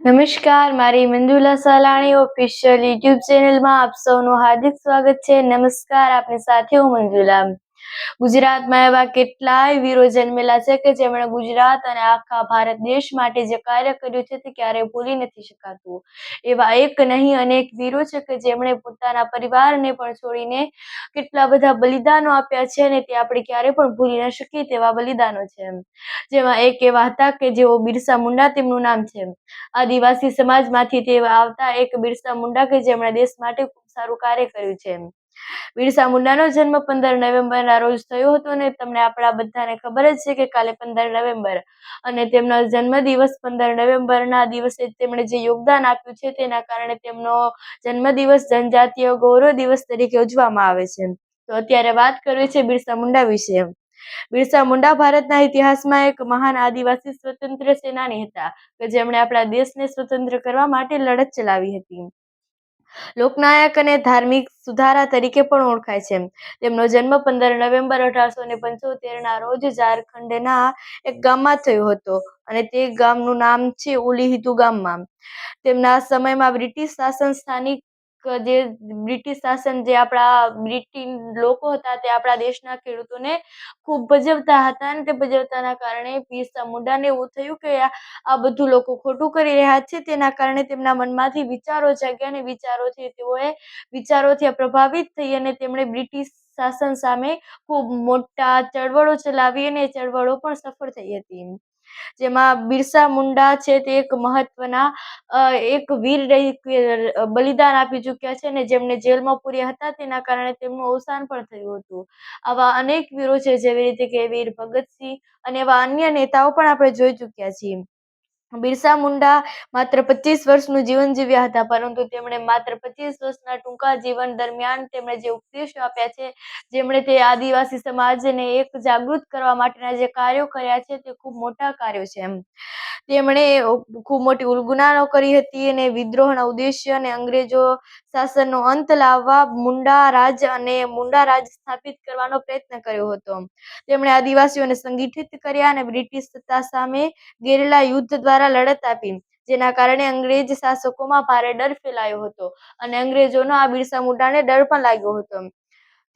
નમસ્કાર, મારી Manjula Salani official YouTube ચેનલમાં આપ સૌનું હાર્દિક સ્વાગત છે. નમસ્કાર, આપની સાથે હું મંજુલા. ગુજરાતમાં એવા કેટલાય વીરો જન્મેલા છે કે જેમણે ગુજરાત અને આખા ભારત દેશ માટે જે કાર્ય કર્યું છે તે ક્યારેય ભૂલી નથી શકાતું. એવા એક નહીં અનેક વીરો છે કે જેમણે પોતાના પરિવારને પણ છોડીને કેટલા બધા બલિદાનો આપ્યા છે અને તે આપણે ક્યારેય પણ ભૂલી ન શકીએ તેવા બલિદાનો છે. જેમાં એક એવા હતા કે જેઓ બિરસા મુંડા તેમનું નામ છે. આદિવાસી સમાજમાંથી તે આવતા એક બિરસા મુંડા કે જેમણે દેશ માટે ખૂબ સારું કાર્ય કર્યું છે. બિરસા મુંડાનો જન્મ 15 નવેમ્બરના રોજ થયો હતો અને તમને આપણા બધાને ખબર જ છે કે કાલે 15 નવેમ્બર અને તેમનો જન્મદિવસ 15 નવેમ્બરના દિવસે તેમણે જે યોગદાન આપ્યું છે તેના કારણે તેમનો જન્મદિવસ જનજાતીય ગૌરવ દિવસ તરીકે ઉજવવામાં આવે છે. તો અત્યારે વાત કરવી છે બિરસા મુંડા વિશે. બિરસા મુંડા ભારતના ઇતિહાસમાં એક મહાન આદિવાસી સ્વતંત્ર સેનાની હતા કે જેમણે આપણા દેશને સ્વતંત્ર કરવા માટે લડત ચલાવી હતી. લોકનાયક અને ધાર્મિક સુધારા તરીકે પણ ઓળખાય છે. તેમનો જન્મ 15 નવેમ્બર 1875ના રોજ ઝારખંડના એક ગામમાં થયો હતો અને તે ગામનું નામ છે ઉલીહિતુ ગામમાં. તેમના સમયમાં બ્રિટિશ શાસન જે આપણા બ્રિટિશ લોકો હતા તે આપણા દેશના ખેડૂતોને ખૂબ ભજવતા હતા અને તે ભજવતાના કારણે બિરસા મુંડાને એવું થયું કે આ બધું લોકો ખોટું કરી રહ્યા છે. તેના કારણે તેમના મનમાંથી વિચારો જાગ્યા અને વિચારોથી પ્રભાવિત થઈ અને તેમણે બ્રિટિશ શાસન સામે ખૂબ મોટા ચળવળો ચલાવી અને ચળવળો પણ સફળ થઈ હતી. જેમાં બિરસા મુંડા છે તે એક મહત્વના એક વીર બલિદાન આપી ચૂક્યા છે અને જેમને જેલમાં પૂર્યા હતા તેના કારણે તેમનું અવસાન પણ થયું હતું. આવા અનેક વીરો છે જેવી રીતે કે વીર ભગતસિંહ અને એવા અન્ય નેતાઓ પણ આપણે જોઈ ચૂક્યા છીએ. બિરસા મુંડા માત્ર 25 વર્ષનું જીવન જીવ્યા હતા, પરંતુ તેમણે માત્ર 25 વર્ષના ટૂંકા જીવન દરમિયાન તેમણે જે ઉપદેશો આપ્યા છે, જેમણે તે આદિવાસી સમાજને એક જાગૃત કરવા માટેના જે કાર્યો કર્યા છે તે ખૂબ મોટા કાર્યો છે. તેમણે ખૂબ મોટી ઉલ્ગુનાઓ કરી હતી અને વિદ્રોહના ઉદ્દેશ્ય અને અંગ્રેજો શાસનનો અંત લાવવા મુંડા રાજ સ્થાપિત કરવાનો પ્રયત્ન કર્યો હતો. તેમણે આદિવાસીઓને સંગઠિત કર્યા અને બ્રિટિશ સત્તા સામે ગેરિલા યુદ્ધ દ્વારા લડત આપી, જેના કારણે અંગ્રેજ શાસકોમાં ભારે ડર ફેલાયો હતો અને અંગ્રેજોનો આ બિરસા મુંડાને ડર પણ લાગ્યો હતો.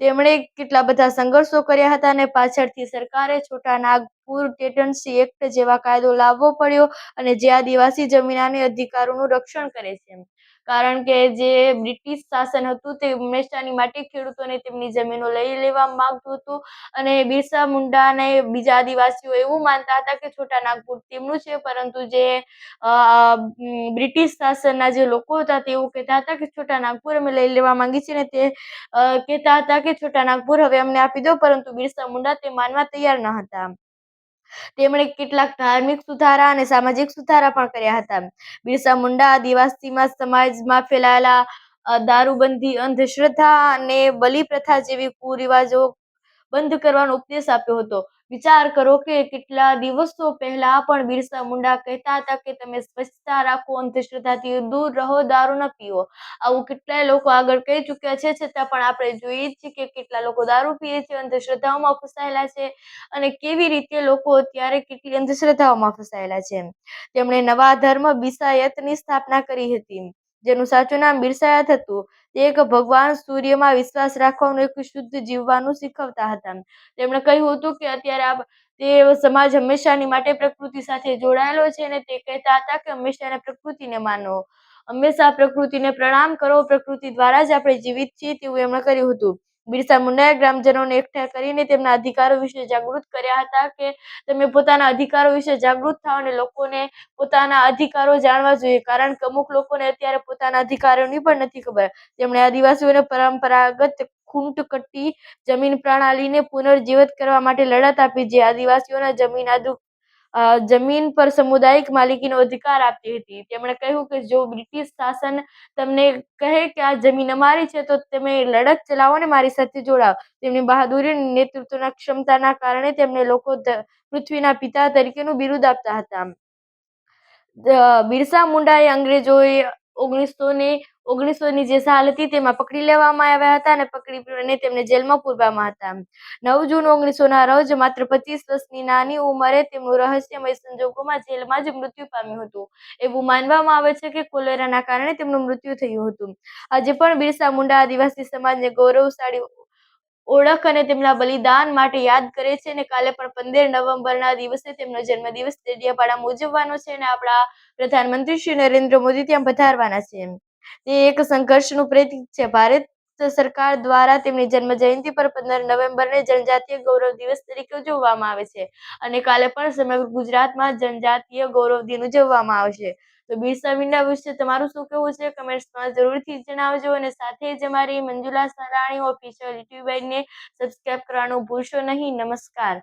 તેમણે કેટલા બધા સંઘર્ષો કર્યા હતા અને પાછળથી સરકારે છોટા નાગપુર ટેનન્સી એક્ટ જેવા કાયદો લાવવો પડ્યો અને જે આદિવાસી જમીનના અધિકારોનું રક્ષણ કરે છે. કારણ કે જે બ્રિટિશ શાસન હતું તે હંમેશાની માટે ખેડૂતોને તેમની જમીનો લઈ લેવા માંગતું હતું અને બિરસા મુંડા અને બીજા આદિવાસીઓ એવું માનતા હતા કે છોટા નાગપુર તેમનું છે, પરંતુ જે બ્રિટિશ શાસનના જે લોકો હતા તે એવું કહેતા હતા કે છોટા નાગપુર અમે લઈ લેવા માંગીએ છીએ અને તે કહેતા હતા કે છોટા નાગપુર હવે અમને આપી દો, પરંતુ બિરસા મુંડા તે માનવા તૈયાર ન હતા. તેમણે કેટલાક ધાર્મિક સુધારા અને સામાજિક સુધારા પણ કર્યા હતા. બિરસા મુંડા આદિવાસી સમાજમાં ફેલાયેલા દારૂબંધી, અંધશ્રદ્ધા અને બલિ પ્રથા જેવી કુરિવાજો બંધ કરવાનો ઉપદેશ આપ્યો હતો. વિચાર કરો કે કેટલા દિવસો પહેલા પણ બિરસા મુંડા કહેતા હતા કે તમે સ્વચ્છતા રાખો, અંધશ્રદ્ધાથી દૂર રહો, દારૂ ન પીવો. આવું કેટલાય લોકો આગળ કહી ચૂક્યા છે, છતાં પણ આપણે જોઈએ છીએ કે કેટલા લોકો દારૂ પીએ છે, અંધશ્રદ્ધાઓમાં ફસાયેલા છે અને કેવી રીતે લોકો અત્યારે કેટલી અંધશ્રદ્ધાઓમાં ફસાયેલા છે. તેમણે નવા ધર્મ બિસાયતની સ્થાપના કરી હતી, જેનું સાચું નામ બિરસાયત હતું. તે એક ભગવાન સૂર્યમાં વિશ્વાસ રાખવાનું, એક શુદ્ધ જીવવાનું શીખવતા હતા. તેમણે કહ્યું હતું કે અત્યારે તે સમાજ હંમેશાની માટે પ્રકૃતિ સાથે જોડાયેલો છે અને તે કહેતા હતા કે હંમેશા પ્રકૃતિને માનો, હંમેશા પ્રકૃતિને પ્રણામ કરો, પ્રકૃતિ દ્વારા જ આપણે જીવિત છીએ તેવું એમણે કર્યું હતું. બિરસા મુંડાએ ગ્રામજનોને એકઠા કરીને તેમના અધિકારો વિશે જાગૃત કર્યા હતા કે તમે પોતાના અધિકારો વિશે જાગૃત થાઓ અને લોકોને પોતાના અધિકારો જાણવા જોઈએ, કારણ કે અમુક લોકોને અત્યારે પોતાના અધિકારોની પણ નથી ખબર. તેમણે આદિવાસીઓને પરંપરાગત ખૂંટ-કટ્ટી જમીન પ્રણાલીને પુનર્જીવિત કરવા માટે લડત આપી, જે આદિવાસીઓના જમીન પર સામુદાયિક માલિકીનો અધિકાર આપતી હતી. તેમણે કહ્યું કે જો બ્રિટિશ શાસન તમને કહે કે આ જમીન અમારી છે તો તમે લડત ચલાવો અને મારી સાથે જોડાઓ. તેમની બહાદુરી અને નેતૃત્વના ક્ષમતાના કારણે તેમને લોકો પૃથ્વીના પિતા તરીકેનું બિરુદ આપતા હતા. બિરસા મુંડાએ અંગ્રેજોએ 1919 1900ની જે સાલ હતી તેમાં પકડી લેવામાં આવ્યા હતા અને પકડીને તેમને જેલમાં પૂરવામાં હતા. 9 જૂન 1900ના રોજ માત્ર 25 વર્ષની નાની ઉંમરે તેમનું રહસ્યમય સંજોગોમાં જેલમાં જ મૃત્યુ પામ્યું હતું. એવું માનવામાં આવે છે કે કોલેરાના કારણે તેમનું મૃત્યુ થયું હતું. આજે પણ બિરસા મુંડા આદિવાસી સમાજને ગૌરવશાળી ઓળખ અને તેમના બલિદાન માટે યાદ કરે છે અને કાલે પણ 15 નવેમ્બરના દિવસે તેમનો જન્મદિવસ ડેડિયાપાડામાં ઉજવવાનો છે અને આપણા પ્રધાનમંત્રી શ્રી નરેન્દ્ર મોદી ત્યાં પધારવાના છે. તે એક સંઘર્ષનું પ્રતીક છે. ભારત સરકાર દ્વારા તેમની જન્મ જયંતિ પર 15 નવેમ્બરને જનજાતીય ગૌરવ દિવસ તરીકે ઉજવવામાં આવે છે અને કાલે પણ સમગ્ર ગુજરાતમાં જનજાતીય ગૌરવ દિન ઉજવવામાં આવશે. તો બિરસા મુંડા વિશે તમારું શું કહેવું છે? કમેન્ટ્સમાં જરૂરથી જણાવજો અને સાથે જ અમારી મંજુલા સરાણી ઓફિશિયલ યુટ્યુબને સબસ્ક્રાઇબ કરવાનું ભૂલશો નહીં. નમસ્કાર.